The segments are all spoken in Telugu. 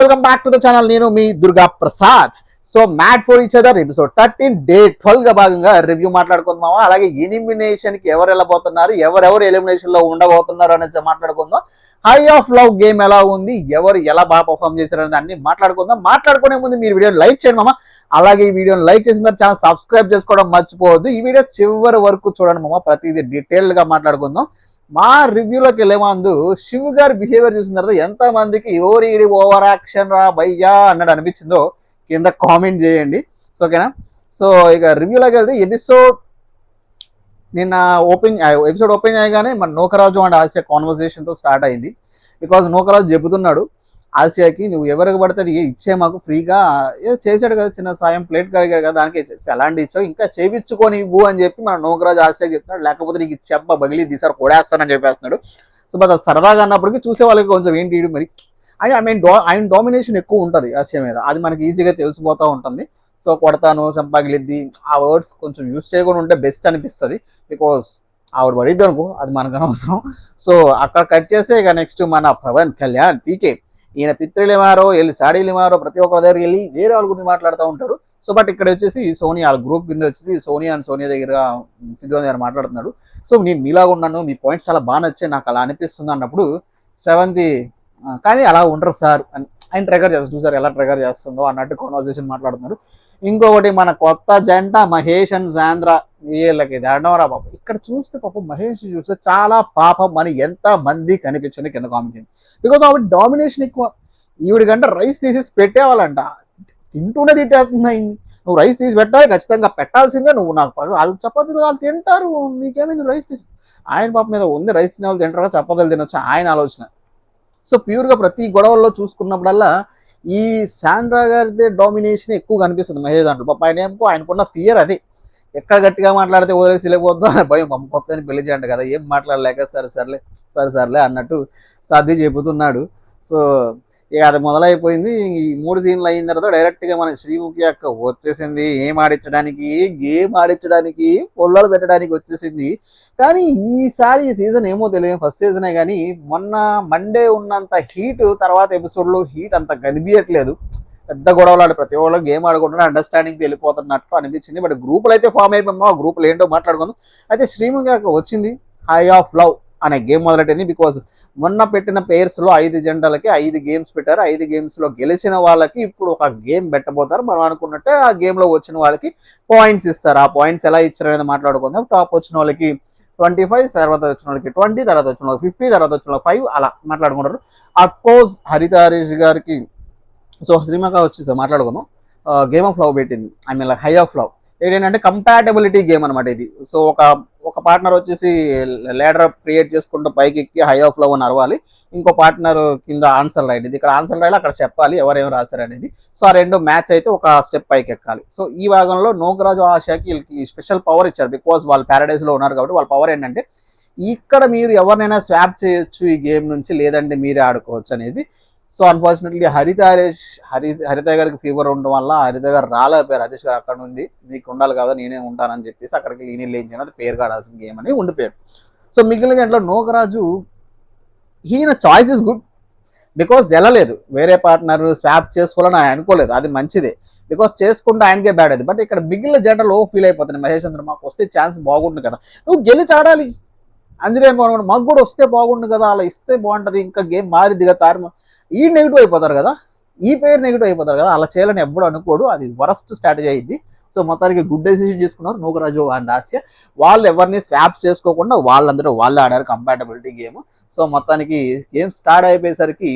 Welcome back to the channel. నేను మీ Durga Prasad. So made for each other episode 13 day 12 గా భాగంగా రివ్యూ మాట్లాడుకుందాం. అలాగే ఎలిమినేషన్ కి ఎవరు వెళ్ళబోతున్నారు, ఎవరెవరు ఎలిమినేషన్ లో ఉండబోతున్నారు అనేది మాట్లాడుకుందాం. హై ఆఫ్ లవ్ గేమ్ ఎలా ఉంది, ఎవరు ఎలా బాగా పర్ఫామ్ చేశారు అనేది అన్ని మాట్లాడుకుందాం. మాట్లాడుకునే ముందు మీరు వీడియోని లైక్ చేయండి మామ. అలాగే ఈ వీడియోని లైక్ చేసిన తర్వాత ఛానల్ సబ్స్క్రైబ్ చేసుకోవడం మర్చిపోవద్దు. ఈ వీడియో చివరి వరకు చూడండి మామ, ప్రతిదీ డీటెయిల్డ్ గా మాట్లాడుకుందాం. మా రివ్యూలోకి వెళ్ళే ముందు శివ్ గారి బిహేవియర్ చూసిన తర్వాత ఎంత మందికి ఎవరి ఓవర్ యాక్షన్ రా భయ్యా అన్నట్టు అనిపించిందో కింద కామెంట్ చేయండి. సో ఓకేనా. సో ఇక రివ్యూలోకి వెళ్తే నిన్న ఎపిసోడ్ ఓపెన్ చేయగానే మన నూకరాజు అండ్ ఆసియా కాన్వర్సేషన్తో స్టార్ట్ అయింది. బికాజ్ నూకరాజు చెబుతున్నాడు ఆసియాకి, నువ్వు ఎవరికి పడితే అది ఇచ్చే మాకు ఫ్రీగా చేశాడు కదా, చిన్న సాయం ప్లేట్ కడిగాడు కదా, దానికి ఎలాంటి ఇచ్చావు, ఇంకా చేయించుకొని ఇవ్వు అని చెప్పి మన నూకరాజు ఆసియాకి చెప్తున్నాడు. లేకపోతే నీకు చెప్ప బగిలి తీసారు కొడేస్తానని చెప్పేస్తున్నాడు. సో అది సరదాగా అన్నప్పటికీ చూసే వాళ్ళకి కొంచెం ఏంటి మరి ఆయన డామినేషన్ ఎక్కువ ఉంటుంది ఆసియా మీద, అది మనకి ఈజీగా తెలిసిపోతూ ఉంటుంది. సో కొడతాను చంపగిలిద్ది ఆ వర్డ్స్ కొంచెం యూజ్ చేయకుండా ఉంటే బెస్ట్ అనిపిస్తుంది. బికాజ్ ఆవిడ పడిద్ది అనుకో, అది మనకు అనవసరం. సో అక్కడ కట్ చేస్తే ఇక నెక్స్ట్ మన పవన్ కళ్యాణ్ పీకే, ఈయన పిత్రులు ఏమారో వెళ్ళి సాడీలు ఏమారో ప్రతి ఒక్కరి దగ్గర వెళ్ళి వేరే వాళ్ళ గురించి మాట్లాడుతూ ఉంటాడు. సో బట్ ఇక్కడ వచ్చేసి సోనియా వాళ్ళ గ్రూప్ కింద వచ్చేసి సోనియా దగ్గర సిద్ధు దగ్గర మాట్లాడుతున్నాడు. సో నేను మీలాగా ఉన్నాను, మీ పాయింట్స్ చాలా బాగా నచ్చాయి, నాకు అలా అనిపిస్తుంది అన్నప్పుడు శ్రవంతి కానీ అలా ఉండరు సార్ అని ఆయన ట్రిగర్ చేస్తారు. చూసారు ఎలా ట్రిగర్ చేస్తుందో అన్నట్టు కాన్వర్సేషన్ మాట్లాడుతున్నారు. ఇంకొకటి మన కొత్త జంట మహేష్ అండ్ సాంద్ర, వీళ్ళకి దండవరా పాపం. ఇక్కడ చూస్తే పాపం మహేష్ చూస్తే చాలా పాపం అని ఎంత మంది కనిపించింది కింద కామెంట్. బికాజ్ ఆవిడ డామినేషన్ ఎక్కువ. ఈవిడికంటే రైస్ తీసేసి పెట్టేవాళ్ళంట, తింటూనే తిట్టేస్తుంది. నువ్వు రైస్ తీసి పెట్టాలి, ఖచ్చితంగా పెట్టాల్సిందే, నువ్వు నాకు వాళ్ళు చపాతీలు వాళ్ళు తింటారు, నీకేమైంది రైస్ తీసి. ఆయన పాప మీద ఉంది, రైస్ తినే వాళ్ళు తింటారా చపాతీలు తినొచ్చు ఆయన ఆలోచన. సో ప్యూర్గా ప్రతి గొడవల్లో చూసుకున్నప్పుడల్లా ఈ శాండ్రా గారిదే డామినేషన్ ఎక్కువ కనిపిస్తుంది మహేష్ దాంట్లో. పాప ఆయనకున్న ఫియర్ అది, ఎక్కడ గట్టిగా మాట్లాడితే వదిలేసి వెళ్ళిపోద్దు అని భయం. కొత్తని పెళ్లి చేయండి కదా, ఏం మాట్లాడలేక సరే అన్నట్టు సాధ్య చెబుతున్నాడు. సో ఇక అది మొదలైపోయింది. ఈ 3 సీన్లు అయిన తర్వాత డైరెక్ట్గా మన శ్రీముఖి అక్క వచ్చేసింది. గేమ్ ఆడించడానికి పొల్లలు పెట్టడానికి వచ్చేసింది. కానీ ఈసారి ఈ సీజన్ ఏమో తెలియదు, ఫస్ట్ సీజనే కానీ మొన్న మండే ఉన్నంత హీట్ తర్వాత ఎపిసోడ్లో హీట్ అంత కనిపించట్లేదు. పెద్ద గొడవలు ప్రతి ఒక్కళ్ళు గేమ్ ఆడుకుంటున్నా అండర్స్టాండింగ్కి వెళ్ళిపోతున్నట్టు అనిపించింది. బట్ గ్రూపులు అయితే ఫామ్ అయిపోయామో, ఆ గ్రూపులు ఏంటో మాట్లాడుకుందాం. అయితే శ్రీముఖి అక్క వచ్చింది, హై ఆఫ్ లవ్ అనే గేమ్ మొదలెట్టింది. బికాజ్ మొన్న పెట్టిన పేర్స్లో 5 జంటలకి 5 గేమ్స్ పెట్టారు. 5 గేమ్స్లో గెలిచిన వాళ్ళకి ఇప్పుడు ఒక గేమ్ పెట్టబోతారు. మనం అనుకున్నట్టే ఆ గేమ్లో వచ్చిన వాళ్ళకి పాయింట్స్ ఇస్తారు. ఆ పాయింట్స్ ఎలా ఇచ్చారు అనేది మాట్లాడుకుందాం. టాప్ వచ్చిన వాళ్ళకి 25, తర్వాత వచ్చిన వాళ్ళకి 20, తర్వాత వచ్చిన వాళ్ళకి 50, తర్వాత వచ్చిన వాళ్ళకి 5 అలా మాట్లాడుకుంటారు. అఫ్ కోర్స్ హరిత హరీష్ గారికి సో శ్రీముఖి వచ్చి మాట్లాడుకుందాం. గేమ్ ఆఫ్ లవ్ పెట్టింది, హై ఆఫ్ లవ్ ఏంటంటే కంపాటబిలిటీ గేమ్ అనమాట ఇది. సో ఒక పార్ట్నర్ వచ్చేసి లేడర్ క్రియేట్ చేసుకుంటూ పైకి ఎక్కి హై ఆఫ్ లవ్ అని అరవాలి, ఇంకో పార్ట్నర్ కింద ఆన్సర్ రైట్. ఇది ఇక్కడ ఆన్సర్ రైట్ అక్కడ చెప్పాలి ఎవరేం రాశారు అనేది. సో ఆ 2 మ్యాచ్ అయితే ఒక స్టెప్ పైకి ఎక్కాలి. సో ఈ భాగంలో నూకరాజు ఆశాకి వీళ్ళకి స్పెషల్ పవర్ ఇచ్చారు. బికాజ్ వాళ్ళు ప్యారడైజ్లో ఉన్నారు కాబట్టి వాళ్ళ పవర్ ఏంటంటే ఇక్కడ మీరు ఎవరినైనా స్వాప్ చేయొచ్చు ఈ గేమ్ నుంచి, లేదంటే మీరే ఆడుకోవచ్చు అనేది. సో అన్ఫార్చునేట్లీ హరిత గారికి ఫీవర్ ఉండడం వల్ల హరిత గారు రాలేకపోయారు. హరీష్ గారు అక్కడ నుండి నీకు ఉండాలి కదా నేనే ఉంటానని చెప్పేసి అక్కడికి లీని లేని అది పేరు కాడాల్సిన గేమ్ అని ఉండిపోయారు. సో మిగిలిన గంటలో నూకరాజు ఈయన చాయిస్ ఇస్ గుడ్. బికాజ్ వెళ్ళలేదు, వేరే పార్ట్నర్ స్వాప్ చేసుకోవాలని ఆయన అనుకోలేదు, అది మంచిదే. బికాజ్ చేసుకుంటే ఆయనకే బ్యాడ్ అది. బట్ ఇక్కడ మిగిలిన జంటలో ఫీల్ అయిపోతుంది మహేష్ చంద్ర, మాకు వస్తే ఛాన్స్ బాగుండు కదా, నువ్వు గెలిచి ఆడాలి అంజనేయ మాకు కూడా వస్తే బాగుండు కదా, అలా ఇస్తే బాగుంటుంది, ఇంకా గేమ్ మారిద్ది కదా, ఈ నెగిటివ్ అయిపోతారు కదా, ఈ పేరు నెగిటివ్ అయిపోతారు కదా, అలా చేయాలని ఎప్పుడు అనుకోడు, అది వరస్ట్ స్ట్రాటజీ అయింది. సో మొత్తానికి గుడ్ డెసిషన్ చేసుకున్నారు నూకరాజు అండ్ ఆసియా. వాళ్ళు ఎవరిని స్వాప్ చేసుకోకుండా వాళ్ళందరూ వాళ్ళే ఆడారు కంపాటబిలిటీ గేమ్. సో మొత్తానికి గేమ్ స్టార్ట్ అయిపోయేసరికి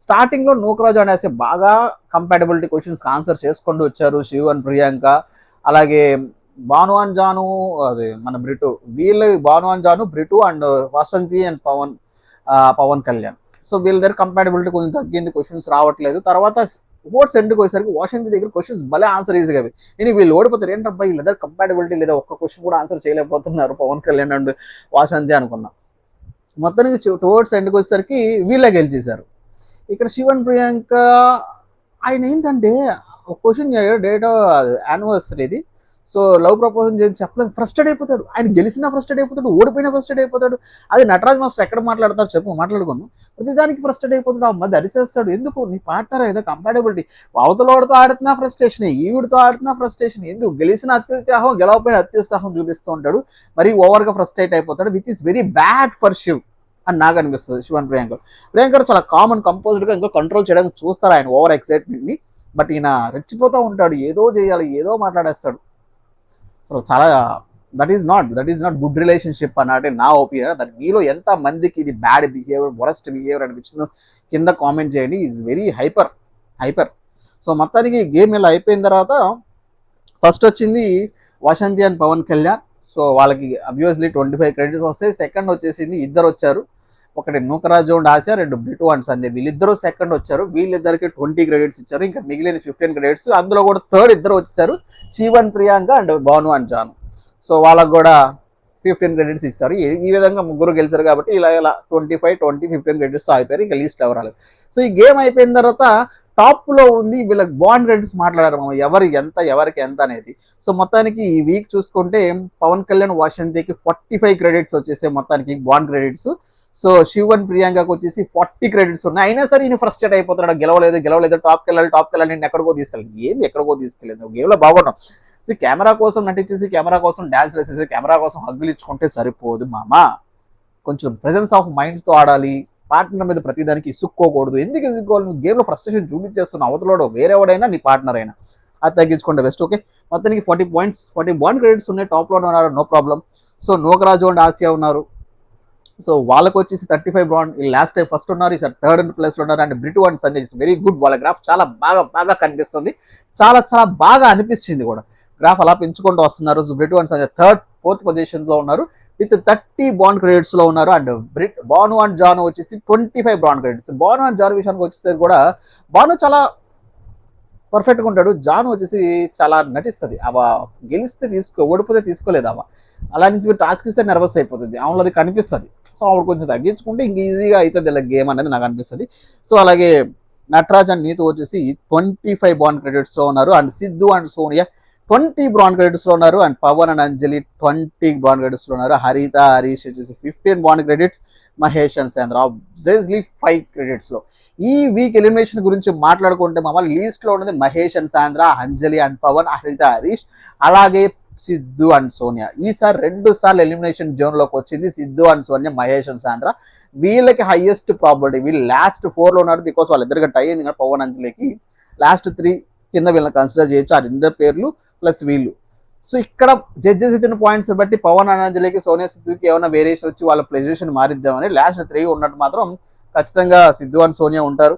స్టార్టింగ్లో నూకరాజు అండ్ ఆసియా బాగా కంపాటబిలిటీ క్వశ్చన్స్కి ఆన్సర్ చేసుకుంటూ వచ్చారు. శివ్ అండ్ ప్రియాంక, అలాగే భాను అండ్ జాను, అదే మన బ్రిటు, వీళ్ళు Bhanu and Janu, Britu and Vasanthi and Pawan Kalyan. So వీళ్ళ దగ్గర కంపాటబిలిటీ కొంచెం తగ్గింది, క్వశ్చన్స్ రావట్లేదు. తర్వాత ఓట్స్ ఎండ్కి వచ్చేసరికి వాషంతి దగ్గర క్వశ్చన్స్ భలే ఆన్సర్ ఈజీగా. నేను వీళ్ళు ఓడిపోతారు ఏంటబ్బా వీళ్ళ దగ్గర కంపాటబిలిటీ లేదా, ఒక్క క్వశ్చన్ కూడా ఆన్సర్ చేయలేకపోతున్నారు పవన్ కళ్యాణ్ అండ్ వాషంతి అనుకున్నా. మొత్తానికి టువర్డ్స్ ఎండ్కి వచ్చేసరికి వీళ్ళే గెలిచేశారు. ఇక్కడ శివన్ ప్రియాంక ఆయన ఏంటంటే ఒక క్వశ్చన్ డేట్ యానివర్సరీ ఇది. సో లవ్ ప్రపోజల్ చేసి చెప్పలేదు, ఫ్రస్ట్రేట్ అయిపోతాడు. ఆయన గెలిచినా ఫ్రస్ట్రేట్ అయిపోతాడు, ఓడిపోయినా ఫ్రస్ట్రేట్ అయిపోతాడు. అది నటరాజ్ మాస్టర్ ఎక్కడ మాట్లాడతారు చెప్పు, మాట్లాడుకుందాం. ప్రతిదానికి ఫ్రస్ట్రేట్ అయిపోతాడు, ఆ మధ్య అరిసేస్తాడు. ఎందుకు? నీ పార్ట్నర్ ఏదో కంపాటబిలిటీ, అవతలవాడితో ఆడుతున్నా ఫ్రస్ట్రేషన్, ఈవిడితో ఆడుతున్నా ఫ్రస్ట్రేషన్. ఎందుకు? గెలిచిన అత్యుత్సాహం, గెలవపోయిన అత్యుత్సాహం చూపిస్తూ ఉంటాడు, మరి ఓవర్గా ఫ్రస్ట్రేట్ అయిపోతాడు, which is very bad for Shiv అని నాకు అనిపిస్తుంది. శివ్ అండ్ ప్రియాంక చాలా కామన్ కంపోజ్డ్గా ఇంకా కంట్రోల్ చేయడానికి చూస్తారు ఆయన ఓవర్ ఎక్సైట్మెంట్ని. బట్ ఈయన రెచ్చిపోతూ ఉంటాడు, ఏదో చేయాలి, ఏదో మాట్లాడేస్తాడు. సో చాలా that is not good relationship అన్నట్టే నా ఒపీనియన్. బట్ మీలో ఎంత మందికి ఇది బ్యాడ్ బిహేవియర్, వరస్ట్ బిహేవియర్ అనిపించిందో కింద కామెంట్ చేయండి. Is very hyper. సో మొత్తానికి గేమ్ ఇలా అయిపోయిన తర్వాత ఫస్ట్ వచ్చింది వసంతి అండ్ పవన్ కళ్యాణ్. సో వాళ్ళకి అబ్వియస్లీ 25 క్రెడిట్స్ వస్తాయి. సెకండ్ వచ్చేసింది ఇద్దరు వచ్చారు, ఒకటి నూకరాజు అండ్ ఆసియా, రెండు బ్రిటు అండ్ సందీప్. వీళ్ళిద్దరూ సెకండ్ వచ్చారు, వీళ్ళిద్దరికి 20 క్రెడిట్స్ ఇచ్చారు. ఇంకా మిగిలింది 15 క్రెడిట్స్. అందులో కూడా థర్డ్ ఇద్దరు వచ్చేసారు, Shiv and Priyanka and Bhanu and Janu. So వాళ్ళకు కూడా 15 క్రెడిట్స్ ఇస్తారు. ఈ విధంగా ముగ్గురు గెలిచారు కాబట్టి ఇలా 25, 20, 15 క్రెడిట్స్ అయిపోయారు. ఇంకా లీస్ట్ ఎవరు రాలేదు. సో ఈ గేమ్ అయిపోయిన తర్వాత టాప్ లో ఉంది వీళ్ళకి బాండ్ క్రెడిట్స్ మాట్లాడారు, ఎవరు ఎంత ఎవరికి ఎంత అనేది. సో మొత్తానికి ఈ వీక్ చూసుకుంటే పవన్ కళ్యాణ్ వాసంతికి 45 క్రెడిట్స్ వచ్చేసాయి మొత్తానికి bond credits. So Shiv and ప్రియాంకకు వచ్చేసి 40 క్రెడిట్స్ ఉన్నాయి. అయినా సరే ఈయన ఫ్రస్ట్రేట్ అయిపోతున్నాడు, గెలవలేదు, టాప్కి వెళ్ళాలి, నేను ఎక్కడికో తీసుకెళ్ళాలి. ఏంది ఎక్కడికో తీసుకెళ్ళలేదు, గేమ్లో బాగున్నాం. సో కెమెరా కోసం నటించేసి, కెమెరా కోసం డాన్స్ వేసేసి, కెమెరా కోసం హగ్గులు ఇచ్చుకుంటే సరిపోదు మామా. కొంచెం ప్రెజెన్స్ ఆఫ్ మైండ్స్తో ఆడాలి. పార్ట్నర్ మీద ప్రతిదానికి ఇసుక్కోకూడదు. ఎందుకు ఇసుక్కోవాలి? నువ్వు గేమ్లో ఫ్రస్ట్రేషన్ చూపించేస్తున్నావు, అవతలోడు వేరేవాడైనా నీ పార్ట్నర్ అయినా, అది తగ్గించుకుంటే బెస్ట్. ఓకే, మొత్తానికి 40 పాయింట్స్, 40 బాండ్ క్రెడిట్స్ ఉన్నాయి. టాప్లో ఉన్నారు, no problem. So Nookaraju and Asiya ఉన్నారు. సో వాళ్ళకి వచ్చేసి 35 బాండ్. లాస్ట్ టైం ఫస్ట్ ఉన్నారు, ఈసారి థర్డ్ ప్లేస్లో ఉన్నారు. And Britu and Sanjay very good. వాళ్ళ గ్రాఫ్ చాలా బాగా కనిపిస్తుంది, చాలా బాగా అనిపిస్తుంది కూడా. గ్రాఫ్ అలా పెంచుకుంటూ వస్తున్నారు. So Britu and Sanjay third, fourth పొజిషన్లో ఉన్నారు విత్ 30 బాండ్ క్రెడిట్స్ లో ఉన్నారు. అండ్ భాను అండ్ జాను వచ్చేసి 25 bond credits. Bhanu and Janu విషయానికి వచ్చేసరికి కూడా భాను చాలా పర్ఫెక్ట్గా ఉంటాడు, జాను వచ్చేసి చాలా నటిస్తుంది. అవ గెలిస్తే ఓడిపోతే తీసుకోలేదు. అవ అలా నుంచి టాస్క్ ఇస్తే నర్వస్ అయిపోతుంది, ఆమెలో అది కనిపిస్తుంది. సో ఆవిడ కొంచెం తగ్గించుకుంటే ఇంక ఈజీగా అవుతుంది ఇలా గేమ్ అనేది నాకు అనిపిస్తుంది. సో అలాగే నటరాజ్ అండ్ నీతు వచ్చేసి 25 బాండ్ క్రెడిట్స్ లో ఉన్నారు. And Sidhu and Sonia 20 bond credits లో ఉన్నారు. And Pawan and Anjali 20 bond credits లో ఉన్నారు. హరిత హరీష్ వచ్చేసి 15 bond credits. Mahesh and Sendra obviously 5 credits లో. ఈ వీక్ ఎలిమినేషన్ గురించి మాట్లాడుకుంటే మమ్మల్ని లీస్ట్ లో ఉన్నది మహేష్ అండ్ సాంద్ర, అంజలి అండ్ పవన్, హరిత హరీష్, అలాగే సిద్ధు అండ్ సోనియా. ఈసారి 2 సార్లు ఎలిమినేషన్ జోన్ లోకి వచ్చింది సిద్ధు అండ్ సోనియా, మహేష్ అండ్ సాంద్ర. వీళ్ళకి హైయెస్ట్ ప్రాబిలిటీ, వీళ్ళు లాస్ట్ 4 లో ఉన్నారు. బికాస్ వాళ్ళిద్దరికి టై అయింది కదా, పవన్ అంజలికి లాస్ట్ 3 కింద వీళ్ళని కన్సిడర్ చేయొచ్చు, ఆ 2 పేర్లు ప్లస్ వీళ్ళు. సో ఇక్కడ జడ్జెస్ ఇచ్చిన పాయింట్స్ బట్టి పవన్ అండ్ అంజలికి, సోనియా, సిద్ధుకి ఏమైనా వేరియేషన్ వచ్చి వాళ్ళ పొజిషన్ మారిద్దామని. లాస్ట్ 3 ఉన్నట్టు మాత్రం ఖచ్చితంగా సిద్ధు అండ్ సోనియా ఉంటారు.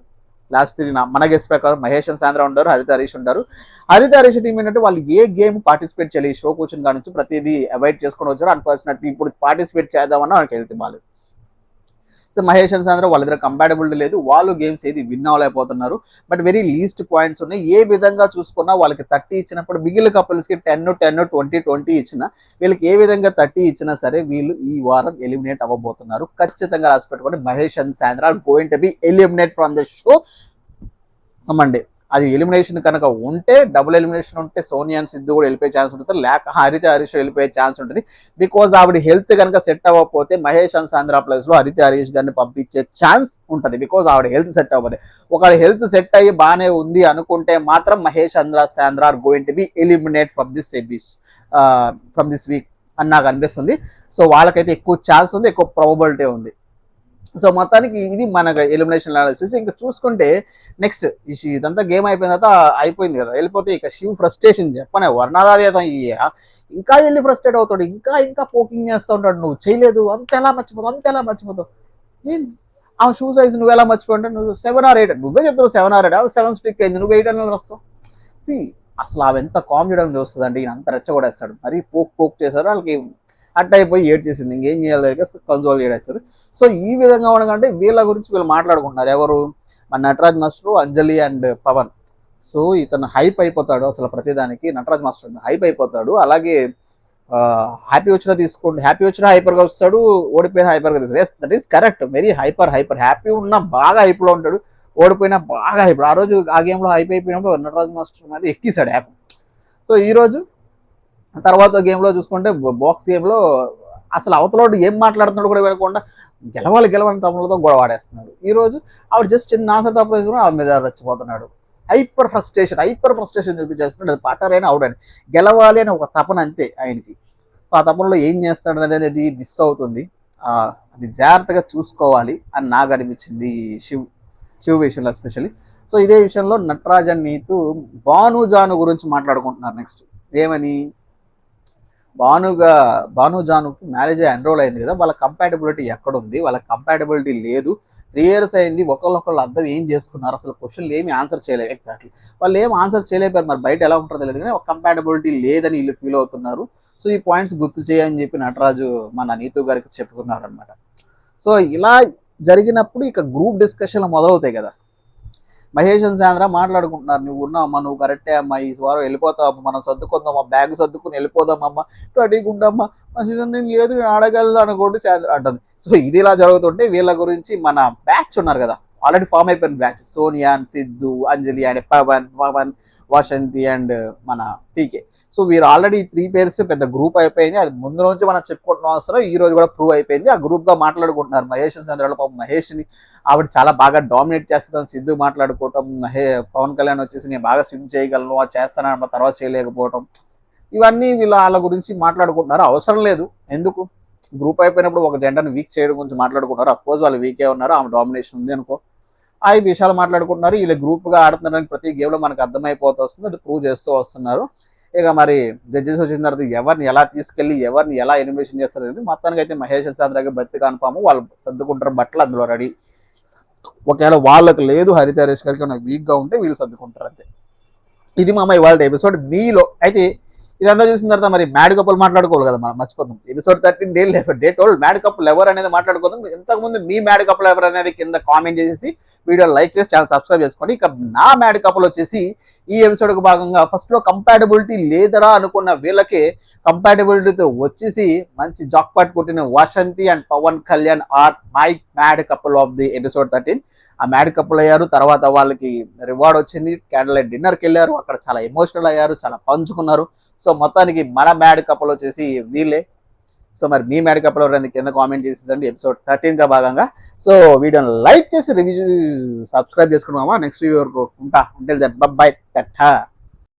లాస్ట్ 3 మన గెస్ట్ ప్రకారం మహేష్ అండ్ సాంద్ర ఉంటారు, హరిత హరీష్ ఉంటారు. హరిత హరీష్ టీం ఏంటంటే వాళ్ళు ఏ గేమ్ పార్టిసిపేట్ చేయాలి, షో కూర్చొని కాడి నుంచి ప్రతిదీ అవాయిడ్ చేసుకొని వచ్చారు. అన్ఫార్చునేట్లీ ఇప్పుడు పార్టిసిపేట్ చేద్దామన్నా వాళ్ళకి హెల్త్ బాగాలేదు. సో మహేష్ అండ్ సాంద్ర వాళ్ళిద్దరు కంపాటబిలిటీ లేదు, వాళ్ళు గేమ్స్ ఏది విన్ అవ్వలేకపోతున్నారు. బట్ వెరీ లీస్ట్ పాయింట్స్ ఉన్నాయి. ఏ విధంగా చూసుకున్నా వాళ్ళకి 30 ఇచ్చినప్పుడు మిగిలిన కపుల్స్కి 10, 20, 20 ఇచ్చిన, వీళ్ళకి ఏ విధంగా 30 ఇచ్చినా సరే వీళ్ళు ఈ వారం ఎలిమినేట్ అవ్వబోతున్నారు. ఖచ్చితంగా రాసి పెట్టుకోండి, Mahesh and Sandra are going to be eliminate from the show Monday. అది ఎలిమినేషన్ కనుక ఉంటే, డబుల్ ఎలిమినేషన్ ఉంటే సోనియా అండ్ సిద్ధు కూడా వెళ్ళిపోయే ఛాన్స్ ఉంటుంది, లేక హరిత హరీష్ వెళ్ళిపోయే ఛాన్స్ ఉంటుంది. బికాజ్ ఆవిడ హెల్త్ కనుక సెట్ అవ్వకపోతే మహేష్ అండ్ సాంద్ర ప్లేస్ లో హరిత హరీష్ గారిని పంపించే ఛాన్స్ ఉంటుంది. బికాజ్ ఆవిడ హెల్త్ సెట్ అవ్వకపోతే, ఒకవేళ హెల్త్ సెట్ అయ్యి బాగానే ఉంది అనుకుంటే మాత్రం Mahesh and Sandra are going to be eliminate from this week అని నాకు అనిపిస్తుంది. సో వాళ్ళకైతే ఎక్కువ ఛాన్స్ ఉంది, ఎక్కువ ప్రాబబిలిటీ ఉంది. సో మొత్తానికి ఇది మన ఎలిమినేషన్ అనాలిసిస్. ఇంకా చూసుకుంటే నెక్స్ట్ ఇదంతా గేమ్ అయిపోయిన తర్వాత అయిపోయింది కదా, వెళ్ళిపోతే ఇక శివ్ ఫ్రస్ట్రేషన్ చెప్పనే వర్ణాదాదేతం ఇంకా వెళ్ళి ఫ్రస్ట్రేట్ అవుతాడు, ఇంకా పోకింగ్ చేస్తూ ఉంటాడు. నువ్వు చేయలేదు, అంత ఎలా మర్చిపోతావు ఏంది ఆ షూ సైజ్ నువ్వు ఎలా మర్చిపోంటే, నువ్వు 7 or 8 నువ్వే చెప్తావు, 7 or 8 7 స్టిక్ అయింది, నువ్వు 8 అన్న వస్తావు. అసలు అవి ఎంత కామ్ చేయడం చూస్తుంది అంటే ఈయన అంత రెచ్చగొడేస్తాడు. మరీ పోక్ చేశారు, వాళ్ళకి అట్ట అయిపోయి ఏడ్ చేసింది, ఇంకేం చేయాలి కన్సోల్ చేయడేస్తారు. సో ఈ విధంగా ఉండకంటే వీళ్ళ గురించి వీళ్ళు మాట్లాడుకుంటున్నారు. ఎవరు? మన Nataraj master, Anjali and Pavan. So ఇతను హైప్ అయిపోతాడు అసలు ప్రతిదానికి, నటరాజ్ మాస్టర్ హైప్ అయిపోతాడు. అలాగే హ్యాపీ వచ్చినా తీసుకోండి, హ్యాపీ వచ్చినా హైపర్గా వస్తాడు, ఓడిపోయినా హైపర్గా తీస్తాడు. Yes, that is correct. Very hyper. Happy ఉన్నా బాగా హైప్లో ఉంటాడు, ఓడిపోయినా బాగా హైప్. ఆ రోజు ఆ గేమ్లో హైప్ అయిపోయినప్పుడు నటరాజ్ మాస్టర్ మీద ఎక్కిసాడు హ్యాపీ. సో ఈరోజు తర్వాత గేమ్లో చూసుకుంటే బాక్స్ గేమ్లో అసలు అవతలోడు ఏం మాట్లాడుతున్నాడు కూడా వినకుండా గెలవాలి తమ్ములతో గొడవ ఆడేస్తున్నాడు. ఈరోజు ఆవిడ జస్ట్ చిన్న ఆన్సర్ తప్పు ఆవిడ మీద రెచ్చిపోతున్నాడు. Hyper frustration చూపించేస్తున్నాడు. అది పార్ట్నర్ అయినా ఆవిడని గెలవాలి అని ఒక తపన అంతే ఆయనకి. సో ఆ తపనలో ఏం చేస్తాడు అనేది మిస్ అవుతుంది. అది జాగ్రత్తగా చూసుకోవాలి అని నాకు అనిపించింది శివ్ విషయంలో ఎస్పెషల్లీ. సో ఇదే విషయంలో నటరాజ్ అండ్ నీతు భానుజాను గురించి మాట్లాడుకుంటున్నారు. నెక్స్ట్ ఏమని, భానుజానుకి మ్యారేజ్ ఎన్రోల్ అయింది కదా, వాళ్ళ కంపాటబిలిటీ ఎక్కడుంది, వాళ్ళ కంపాటబిలిటీ లేదు, 3 years అయింది, ఒకళ్ళొకళ్ళు అర్థం ఏం చేసుకున్నారు, అసలు క్వశ్చన్లు ఏమి ఆన్సర్ చేయలేదు. ఎగ్జాక్ట్లీ వాళ్ళు ఏం ఆన్సర్ చేయలేపారు. మరి బయట ఎలా ఉంటుందో తెలియదు కానీ ఒక కంపాటబిలిటీ లేదని వీళ్ళు ఫీల్ అవుతున్నారు. సో ఈ పాయింట్స్ గుర్తు చేయని చెప్పి నటరాజు మన నీతు గారికి చెప్తున్నారు అనమాట. సో ఇలా జరిగినప్పుడు ఇక గ్రూప్ డిస్కషన్లు మొదలవుతాయి కదా. మహేష్ అండ్ సాంద్ర మాట్లాడుకుంటున్నారు. నువ్వు ఉన్నావమ్మా, నువ్వు కరెక్టే అమ్మా, ఈ వారం వెళ్ళిపోతావమ్మా, మనం సర్దుకుందామా, బ్యాగ్ సర్దుకుని వెళ్ళిపోదామమ్మా, అడిగుండమ్మా, నేను లేదు అడగలను అనుకోండి సాంద్ర అంటుంది. సో ఇది ఇలా జరుగుతుంటే వీళ్ళ గురించి మన బ్యాచ్ ఉన్నారు కదా, ఆల్రెడీ ఫామ్ అయిపోయిన batch, Sonia and Siddhu, Anjali and Pavan, Vasanthi and మన పీకే. సో వీరు ఆల్రెడీ 3 pairs పెద్ద గ్రూప్ అయిపోయింది. అది ముందు నుంచి మనం చెప్పుకుంటున్న అవసరం ఈ రోజు కూడా ప్రూవ్ అయిపోయింది. ఆ గ్రూప్ గా మాట్లాడుకుంటున్నారు. మహేష్ చంద్రలో పాపం మహేష్ని ఆవిడ చాలా బాగా డామినేట్ చేస్తుందని సిద్ధు మాట్లాడుకోవటం, పవన్ కళ్యాణ్ వచ్చేసి నేను బాగా స్విమ్ చేయగలను, అది చేస్తానన్న తర్వాత చేయలేకపోవటం, ఇవన్నీ వాళ్ళ గురించి మాట్లాడుకుంటున్నారు. అవసరం లేదు, ఎందుకు గ్రూప్ అయిపోయినప్పుడు ఒక జెండర్ని వీక్ చేయడం గురించి మాట్లాడుకుంటున్నారు. అఫ్కోర్స్ వాళ్ళు వీకే ఉన్నారు, ఆమె డామినేషన్ ఉంది అనుకో, ఆ విషయాలు మాట్లాడుకుంటున్నారు. వీళ్ళు గ్రూప్గా ఆడుతున్నారని ప్రతి గేమ్లో మనకు అర్థమైపోతూ వస్తుంది, అది ప్రూవ్ చేస్తూ వస్తున్నారు. ఇక మరి జడ్జెస్ వచ్చిన తర్వాత ఎవరిని ఎలా తీసుకెళ్లి ఎవరిని ఎలా ఎలిమినేషన్ చేస్తారు అనేది మొత్తానికి అయితే మహేష్ చంద్రకి బతి కన్ఫామ్, వాళ్ళు సర్దుకుంటారు బట్టలు అందులో రెడీ. ఒకవేళ వాళ్ళకి లేదు హరిత హరీష్ గారికి నాకు వీక్గా ఉంటే వీళ్ళు సర్దుకుంటారు అంతే. ఇది మా ఇవాళ ఎపిసోడ్. మీలో అయితే ఇదంతా చూసిన తర్వాత మరి మ్యాడ్ కప్పులు మాట్లాడుకోవాలి కదా, మనం మర్చిపోతాం. ఎపిసోడ్ 13 డే టోల్డ్ మ్యాడ్ కప్పులు ఎవరు అనేది మాట్లాడుకోదాం. ఇంతకుముందు మీ మ్యాడ్ కప్పులు ఎవరు అనేది కింద కామెంట్ చేసి వీడియో లైక్ చేసి ఛానల్ సబ్స్క్రైబ్ చేసుకోండి. ఇక నా మ్యాడ్ కప్పులు వచ్చేసి ఈ ఎపిసోడ్కి భాగంగా ఫస్ట్లో కంపాటబిలిటీ లేదరా అనుకున్న వీళ్ళకి కంపాటబిలిటీతో వచ్చేసి మంచి జాక్పాట్ కొట్టిన Vasanthi and Pawan Kalyan are my mad couple of the episode 13. ఆ మ్యాడ్ కపుల్ అయ్యారు. తర్వాత వాళ్ళకి రివార్డ్ వచ్చింది, క్యాండిల్ లైట్ డిన్నర్కి వెళ్ళారు, అక్కడ చాలా ఎమోషనల్ అయ్యారు, చాలా పంచుకున్నారు. సో మొత్తానికి మన మ్యాడ్ కపుల్ వచ్చేసి వీళ్ళే. సో మరి మీ మ్యాడ్ కపుల్ ఎవరైనా కింద కామెంట్ చేసేసండి ఎపిసోడ్ 13గా భాగంగా. సో వీడియోని లైక్ చేసి రివ్యూ సబ్స్క్రైబ్ చేసుకున్నామా. నెక్స్ట్ వీడియో వరకు ఉంటా. ఉంటే బై టట్టా.